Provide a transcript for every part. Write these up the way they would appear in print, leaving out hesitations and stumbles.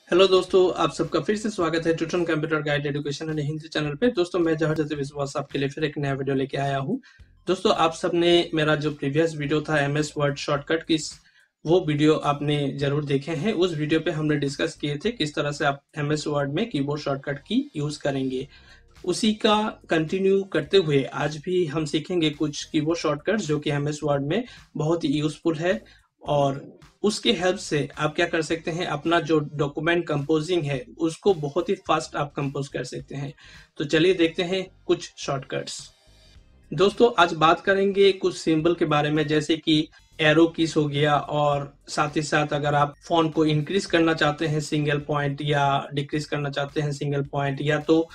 Hello दोस्तों, आप सबका फिर से स्वागत है Tutan computer guide education and Hindi channel पे। दोस्तों, मैं जबरदस्त विश्वास आपके लिए फिर एक नया वीडियो लेके आया हूँ। दोस्तों, आप सबने मेरा जो प्रीवियस वीडियो था एमएस वर्ड शॉर्टकट की, वो वीडियो आपने जरूर देखे हैं। उस वीडियो पे हमने डिस्कस किए थे किस तरह से आप एमएस वर्ड में कीबोर्ड शॉर्टकट की यूज करेंगे। उसी का कंटिन्यू करते हुए आज भी हम सीखेंगे कुछ कीबोर्ड शॉर्टकट जो कि एमएस वर्ड में बहुत ही यूजफुल है, और उसके हेल्प से आप क्या कर सकते हैं, अपना जो डॉक्यूमेंट कंपोजिंग है उसको बहुत ही फास्ट आप कंपोज कर सकते हैं। तो चलिए देखते हैं कुछ शॉर्टकट्स। दोस्तों, आज बात करेंगे कुछ सिंबल के बारे में, जैसे कि एरो कीज हो गया, और साथ ही साथ अगर आप फॉन्ट को इंक्रीज करना चाहते हैं सिंगल पॉइंट, या डिक्रीज करना चाहते हैं सिंगल पॉइंट, या तो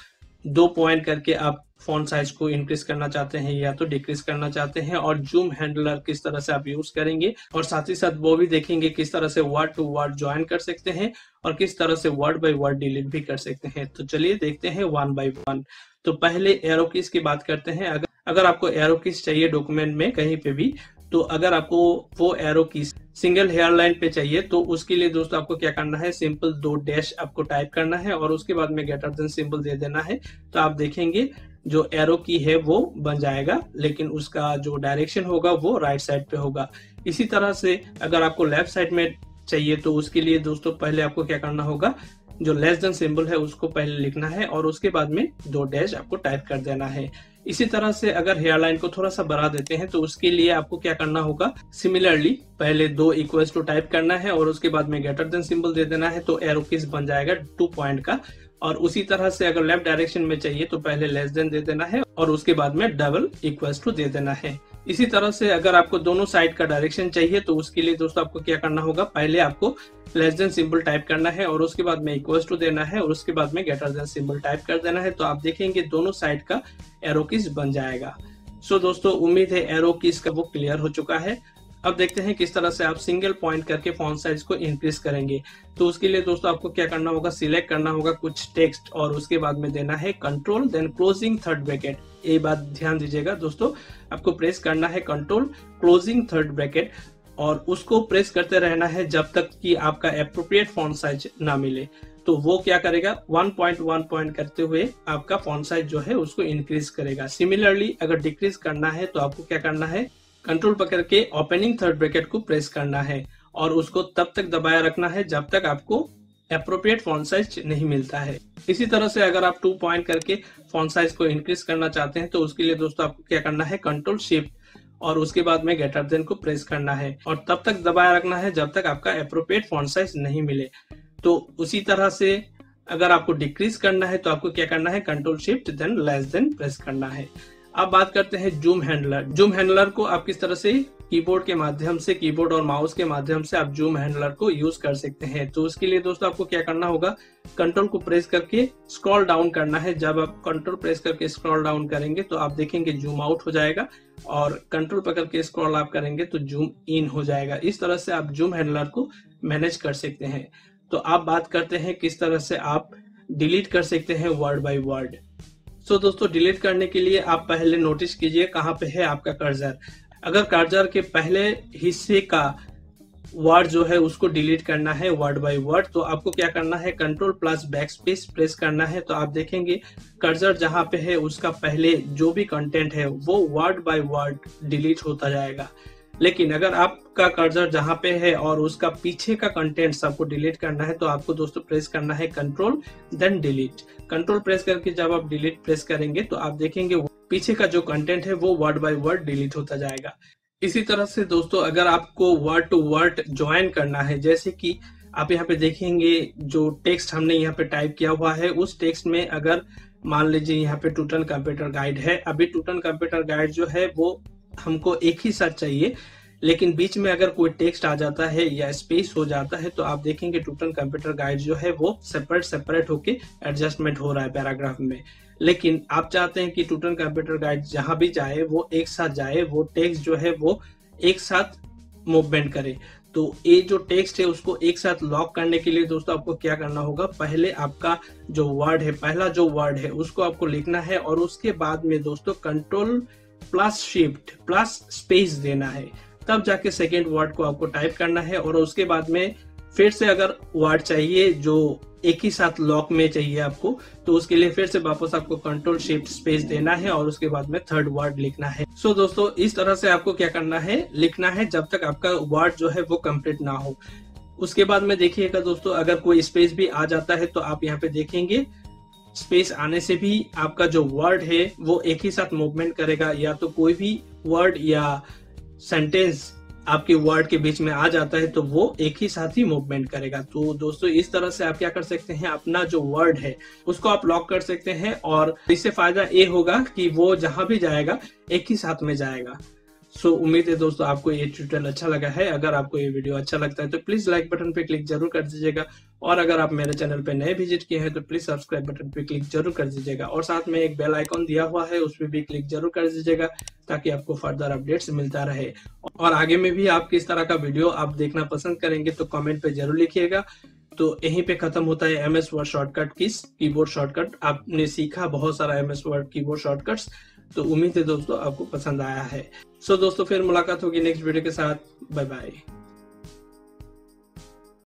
2 पॉइंट करके आप फॉन्ट साइज को इंक्रीज करना चाहते हैं या तो डिक्रीज करना चाहते हैं, और जूम हैंडलर किस तरह से आप यूज करेंगे, और साथ ही साथ वो भी देखेंगे किस तरह से वर्ड टू वर्ड ज्वाइन कर सकते हैं और किस तरह से वर्ड बाय वर्ड डिलीट भी कर सकते हैं। तो चलिए देखते हैं वन बाय वन। तो पहले एरो कीज की बात करते हैं। अगर आपको एरो कीज चाहिए डॉक्यूमेंट में कहीं पे भी, तो अगर आपको वो arrow keys single hairline पे चाहिए तो उसके लिए दोस्तों आपको क्या करना है, सिंपल 2 डैश आपको टाइप करना है और उसके बाद में ग्रेटर देन सिंबल दे देना है। तो आप देखेंगे जो एरो की है वो बन जाएगा, लेकिन उसका जो डायरेक्शन होगा वो राइट साइड पे होगा। इसी तरह से अगर आपको लेफ्ट साइड में चाहिए तो उसके लिए दोस्तों पहले आपको क्या करना होगा, जो लेस देन सिंबल है उसको पहले लिखना है और उसके बाद में 2 डैश आपको टाइप कर देना है। इसी तरह से अगर हेयर लाइन को थोड़ा सा बढ़ा देते हैं तो उसके लिए आपको क्या करना होगा, सिमिलरली पहले 2 इक्वल्स टू टाइप करना है और उसके बाद में ग्रेटर देन सिंबल दे देना है, तो एरो कीज बन जाएगा 2 पॉइंट का। और उसी तरह से अगर लेफ्ट डायरेक्शन में चाहिए तो पहले लेस देन दे देना है और उसके बाद में डबल इक्वल्स टू दे देना है। इसी तरह से अगर आपको दोनों साइड का डायरेक्शन चाहिए तो उसके लिए दोस्तों आपको क्या करना होगा, पहले आपको लेस देन सिंबल टाइप करना है और उसके बाद में इक्वल्स टू देना है और उसके बाद में ग्रेटर देन सिंबल टाइप कर देना है। तो आप देखेंगे दोनों साइड का एरो कीज बन जाएगा। सो दोस्तों, उम्मीद है एरो कीज का वो क्लियर हो चुका है। अब देखते हैं किस तरह से आप सिंगल पॉइंट करके फॉन्ट साइज को इंक्रीज करेंगे। तो उसके लिए दोस्तों आपको क्या करना होगा, सिलेक्ट करना होगा कुछ टेक्स्ट और उसके बाद में देना है control then closing third bracket. ये बात ध्यान दीजिएगा दोस्तों, आपको प्रेस करना है कंट्रोल क्लोजिंग थर्ड ब्रैकेट और उसको प्रेस करते रहना है जब तक कि आपका एप्रोप्रिएट फॉन्ट साइज ना मिले। तो वो क्या करेगा, 1 पॉइंट करते हुए आपका फॉन्ट साइज जो है उसको इंक्रीज करेगा। सिमिलरली अगर डिक्रीज करना है तो आपको क्या करना है, कंट्रोल पकड़ के ओपनिंग थर्ड ब्रैकेट को प्रेस करना है और उसको तब तक दबाया रखना है जब तक आपको एप्रोप्रिएट फॉन्ट साइज नहीं मिलता है। इसी तरह से अगर आप 2 पॉइंट करके फॉन्ट साइज को इंक्रीज करना चाहते हैं तो उसके लिए दोस्तों आपको क्या करना है, कंट्रोल शिफ्ट और उसके बाद में ग्रेटर देन को प्रेस करना है और तब तक दबाया रखना है जब तक आपका एप्रोप्रिएट फॉन्ट साइज नहीं मिले। तो उसी तरह से अगर आपको डिक्रीज करना है तो आपको क्या करना है, control shift than less than press करना है। अब बात करते हैं जूम हैंडलर। जूम हैंडलर को आप किस तरह से कीबोर्ड के माध्यम से, कीबोर्ड और माउस के माध्यम से आप जूम हैंडलर को यूज कर सकते हैं। तो उसके लिए दोस्तों आपको क्या करना होगा, कंट्रोल को प्रेस करके स्क्रॉल डाउन करना है। जब आप कंट्रोल प्रेस करके स्क्रॉल डाउन करेंगे तो आप देखेंगे जूम आउट हो जाएगा और कंट्रोल पकड़ के स्क्रॉल अप करेंगे तो जूम इन हो जाएगा। इस तरह से आप जूम हैंडलर को मैनेज कर सकते हैं। तो आप बात करते हैं किस तरह से आप डिलीट कर सकते हैं वर्ड बाय वर्ड। तो दोस्तों, डिलीट करने के लिए आप पहले नोटिस कीजिए कहाँ पे है आपका कर्सर। अगर कर्सर के पहले हिस्से का वर्ड जो है उसको डिलीट करना है वर्ड बाय वर्ड, तो आपको क्या करना है, कंट्रोल प्लस बैकस्पेस प्रेस करना है। तो आप देखेंगे कर्सर जहाँ पे है उसका पहले जो भी कंटेंट है वो वर्ड बाय वर्ड डिलीट होता जाएगा। लेकिन अगर आपका कर्सर जहां पे है और उसका पीछे का कंटेंट सबको डिलीट करना है तो आपको दोस्तों प्रेस करना है control then delete. Control press करके जब आप डिलीट प्रेस करेंगे तो आप देखेंगे पीछे का जो कंटेंट है वो वर्ड बाय वर्ड डिलीट होता जाएगा। इसी तरह से दोस्तों, अगर आपको वर्ड टू वर्ड ज्वाइन करना है, जैसे कि आप यहाँ पे देखेंगे जो टेक्स्ट हमने यहाँ पे टाइप किया हुआ है उस टेक्स्ट में अगर मान लीजिए यहाँ पे टूटन कंप्यूटर गाइड है, अभी टूटन कंप्यूटर गाइड जो है वो हमको एक ही साथ चाहिए, लेकिन बीच में अगर कोई टेक्स्ट आ जाता है या स्पेस हो जाता है तो आप देखेंगे टूटन कंप्यूटर गाइड जो है वो सेपरेट होके एडजस्टमेंट हो रहा है पैराग्राफ में। लेकिन आप चाहते हैं कि टूटन कंप्यूटर गाइड जहां भी जाए वो एक साथ जाए, वो टेक्स्ट जो है वो एक साथ मूवमेंट करे। तो ये जो टेक्स्ट है उसको एक साथ लॉक करने के लिए दोस्तों आपको क्या करना होगा, पहले आपका जो वर्ड है, पहला जो वर्ड है उसको आपको लिखना है और उसके बाद में दोस्तों control plus shift plus space देना है, तब जाके सेकेंड वर्ड को आपको टाइप करना है और उसके बाद में फिर से अगर वर्ड चाहिए जो एक ही साथ लॉक में चाहिए आपको, तो उसके लिए फिर से वापस आपको कंट्रोल शिफ्ट स्पेस देना है और उसके बाद में थर्ड वर्ड लिखना है। सो दोस्तों इस तरह से आपको क्या करना है, लिखना है जब तक आपका वर्ड जो है वो कंप्लीट ना हो। उसके बाद में देखिएगा दोस्तों, अगर कोई स्पेस भी आ जाता है तो आप यहाँ पे देखेंगे स्पेस आने से भी आपका जो वर्ड है वो एक ही साथ मूवमेंट करेगा, या तो कोई भी वर्ड या सेंटेंस आपके वर्ड के बीच में आ जाता है तो वो एक ही साथ ही मूवमेंट करेगा। तो दोस्तों इस तरह से आप क्या कर सकते हैं, अपना जो वर्ड है उसको आप लॉक कर सकते हैं, और इससे फायदा ये होगा कि वो जहां भी जाएगा एक ही साथ में जाएगा। सो उम्मीद है दोस्तों आपको ये ट्यूटोरियल अच्छा लगा है। अगर आपको ये वीडियो अच्छा लगता है तो प्लीज लाइक बटन पे क्लिक जरूर कर दीजिएगा, और अगर आप मेरे चैनल पे नए विजिट किए हैं तो प्लीज सब्सक्राइब बटन पे क्लिक जरूर कर दीजिएगा, और साथ में एक बेल आइकॉन दिया हुआ है उस पर भी क्लिक जरूर कर दीजिएगा ताकि आपको फर्दर अपडेट्स मिलता रहे। और आगे में भी आप किस तरह का वीडियो आप देखना पसंद करेंगे तो कमेंट पे जरूर लिखिएगा। तो यहीं पे खत्म होता है MS word shortcut keys, keyboard shortcut. आपने सीखा बहुत सारा MS वर्ड कीबोर्ड शॉर्टकट्स, तो उम्मीद है दोस्तों आपको पसंद आया है। सो दोस्तों फिर मुलाकात होगी नेक्स्ट वीडियो के साथ। Bye bye.